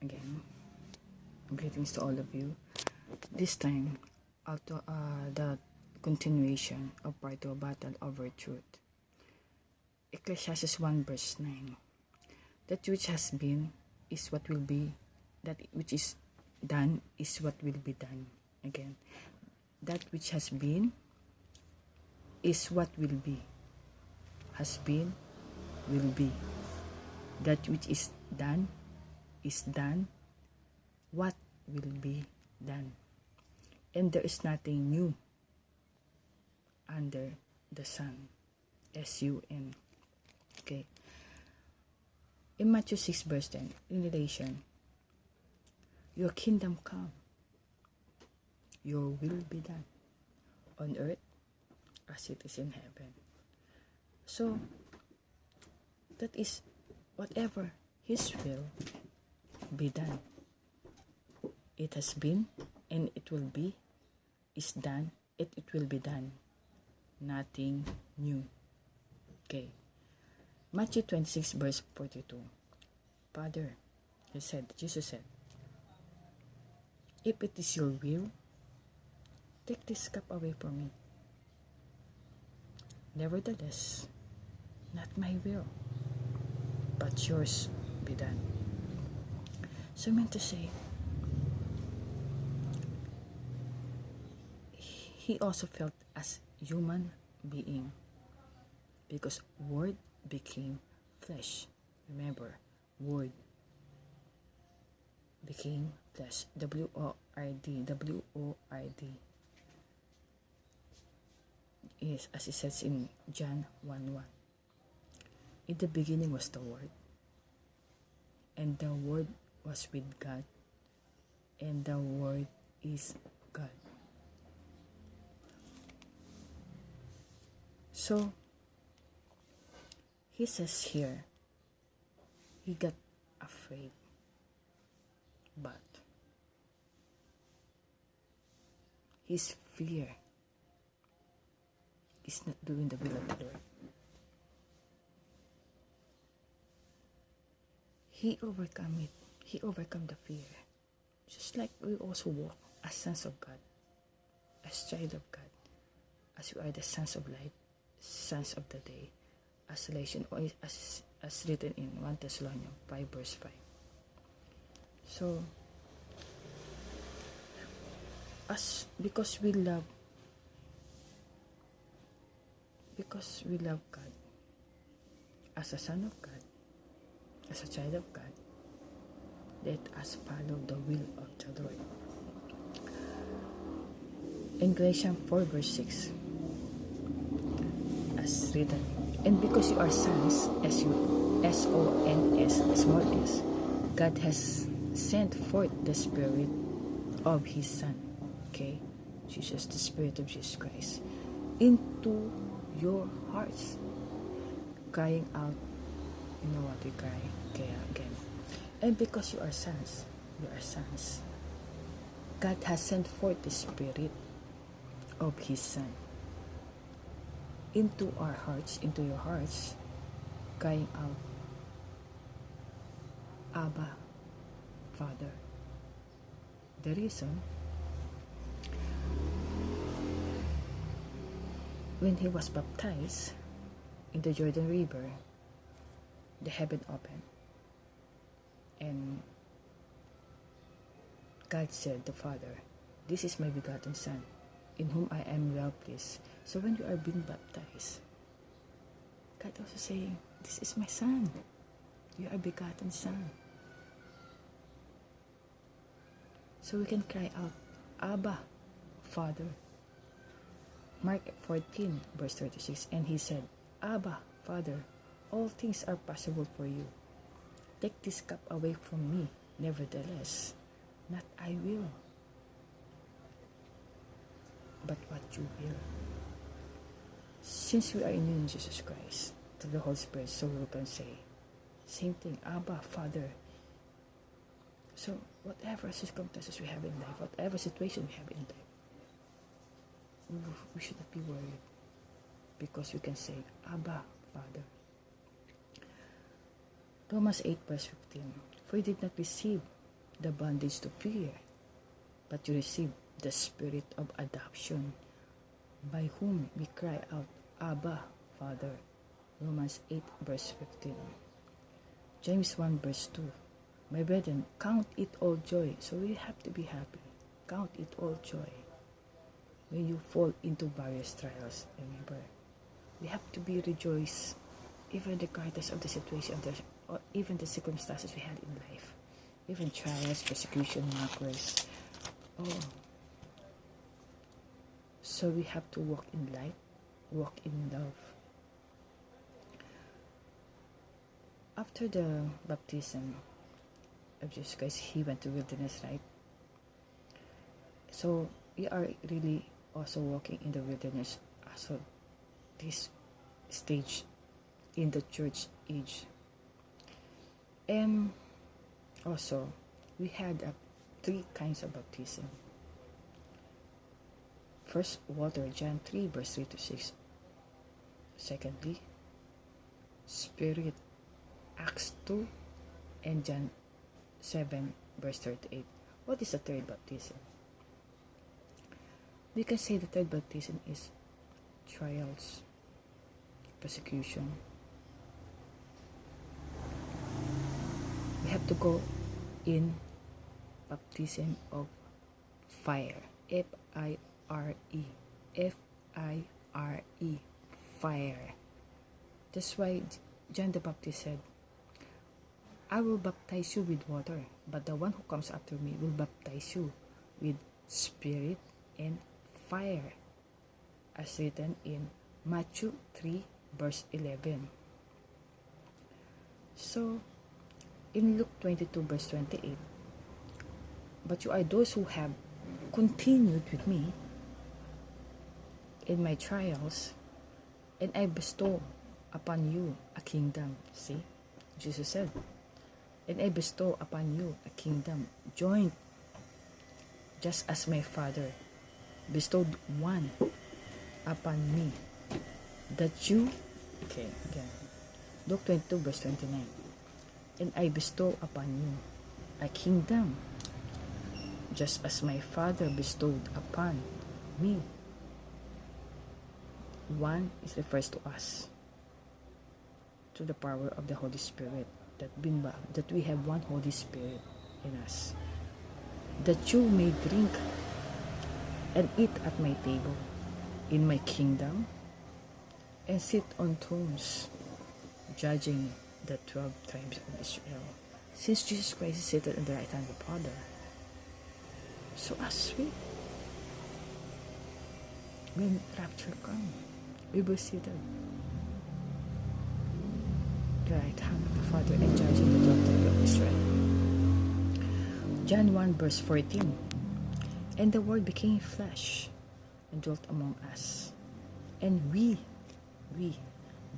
again. Greetings to all of you. This time, the continuation of part 2, Battle Over Truth. Ecclesiastes 1 verse 9. That which has been is what will be, that which is done is what will be done. Again, that which has been is what will be. Has been, will be. That which is done, what will be done. And there is nothing new under the sun. S-U-N. Okay. In Matthew 6 verse 10, in relation, your kingdom come, your will be done, on earth as it is in heaven. So, that is whatever His will be done. It has been, and it will be, is done, it will be done. Nothing new. Okay. Matthew 26 verse 42. Father, Jesus said, if it is your will, take this cup away from me. Nevertheless, not my will, but yours be done. So I meant to say, He also felt as human being because Word became flesh. Remember, Word became flesh. W-O-R-D. W-O-R-D. Is as it says in John 1:1. In the beginning was the Word, and the Word was with God, and the Word is God. So, he says here, he got afraid, but his fear is not doing the will of the Lord. He overcome it. He overcome the fear. Just like we also walk as sons of God, as child of God, as we are the sons of light, sons of the day, as written in 1 Thessalonians 5 verse 5. So, because we love God, as a son of God, as a child of God, let us follow the will of the Lord. In Galatians 4 verse 6, as written, and because you are sons, S-O-N-S, small s, God has sent forth the Spirit of His Son, okay, Jesus, the Spirit of Jesus Christ, into your hearts, crying out, you know what we cry, okay, again. And because you are sons, God has sent forth the Spirit of His Son into our hearts, into your hearts, crying out, Abba, Father. The reason, when He was baptized in the Jordan River, the heaven opened, and God said to Father, this is my begotten Son, in whom I am well pleased. So when you are being baptized, God also saying, this is my Son, you are begotten Son. So we can cry out, Abba, Father. Mark 14 verse 36, and He said, Abba, Father, all things are possible for you. Take this cup away from me. Nevertheless, not I will, but what you will. Since we are in Jesus Christ, through the Holy Spirit, so we can say, same thing, Abba, Father. So, whatever circumstances we have in life, whatever situation we have in life, we should not be worried, because we can say, Abba, Father. Romans 8 verse 15, for you did not receive the bondage to fear, but you receive the spirit of adoption, by whom we cry out, Abba, Father. Romans 8 verse 15. James 1 verse 2. My brethren, count it all joy. So we have to be happy. Count it all joy when you fall into various trials. Remember, we have to be rejoiced, even regardless of the situation, or even the circumstances we had in life, even trials, persecution, mockeries. Oh, so we have to walk in light, walk in love. After the baptism of Jesus Christ, he went to wilderness, right? So we are really also walking in the wilderness as of this stage in the church age. And also, we had three kinds of baptism. First, water, John 3 verse 3 to 6. Secondly, Spirit, Acts 2 and John 7 verse 38. What is the third baptism? We can say the third baptism is trials, persecution. We have to go in baptism of fire. F-I-R-E. F-I-R-E. Fire. That's why John the Baptist said, I will baptize you with water, but the one who comes after me will baptize you with Spirit and fire, as written in Matthew 3 verse 11. So, in Luke 22 verse 28, but you are those who have continued with me in my trials, and I bestow upon you a kingdom. See, Jesus said, and I bestow upon you a kingdom joint, just as my Father bestowed one upon me, that you, okay, again, Luke 22 verse 29, and I bestow upon you a kingdom, just as my Father bestowed upon me. One is refers to us, to the power of the Holy Spirit, that we have one Holy Spirit in us, that you may drink and eat at my table in my kingdom, and sit on thrones, judging the 12 tribes of Israel. Since Jesus Christ is seated on the right hand of the Father, so as when rapture comes, we will sit at the right hand of the Father and judging the 12 tribes of Israel. John 1 verse 14. And the Word became flesh and dwelt among us, and we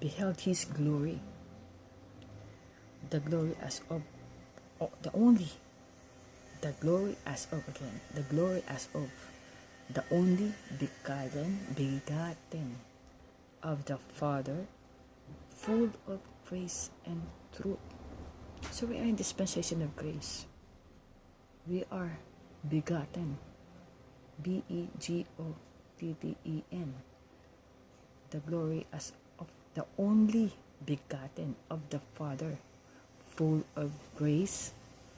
beheld his glory, the glory as of the only begotten of the Father, full of grace and truth. So we are in dispensation of grace. We are begotten, B-E-G-O-T-T-E-N, the glory as of the only begotten of the Father, full of grace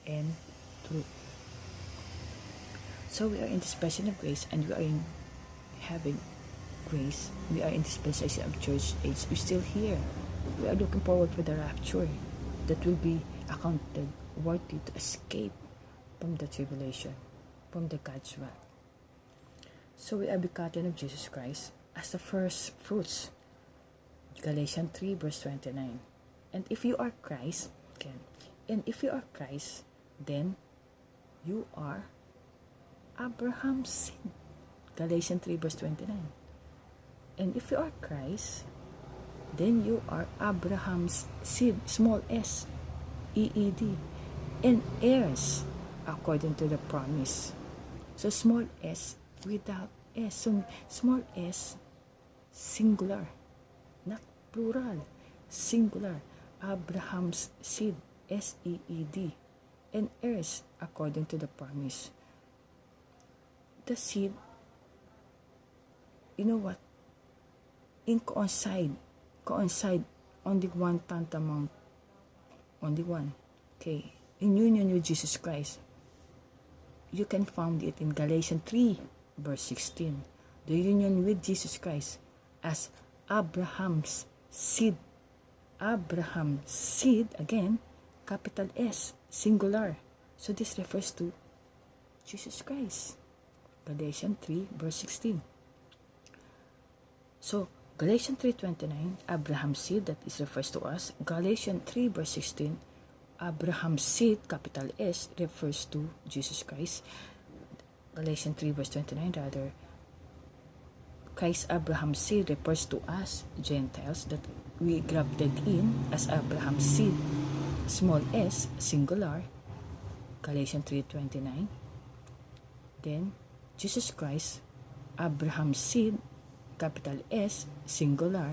and truth. So we are in dispensation of grace, and we are in having grace. We are in dispensation of church age. We're still here. We are looking forward for the rapture that will be accounted worthy to escape from the tribulation, from the God's wrath. So we are begotten of Jesus Christ as the first fruits. Galatians 3 verse 29. And if you are Christ, then you are Abraham's seed. Galatians 3 verse 29. And if you are Christ, then you are Abraham's seed, small s, E-E-D, and heirs according to the promise. So small s without s. So small s, singular, not plural, singular. Abraham's seed, S-E-E-D, and heirs according to the promise. The seed, you know what? In coincide, only one tantamount, only one. Okay, in union with Jesus Christ. You can find it in Galatians 3, verse 16. The union with Jesus Christ as Abraham's seed. Abraham's seed, again, capital S, singular. So this refers to Jesus Christ. Galatians 3, verse 16. So, Galatians 3:29, Abraham's seed, that is refers to us. Galatians 3, verse 16, Abraham's seed, capital S, refers to Jesus Christ. Galatians 3, verse 29, rather, Christ Abraham's seed refers to us, Gentiles, that we grafted in as Abraham's seed, small s, singular, Galatians 3:29. Then, Jesus Christ, Abraham's seed, capital S, singular,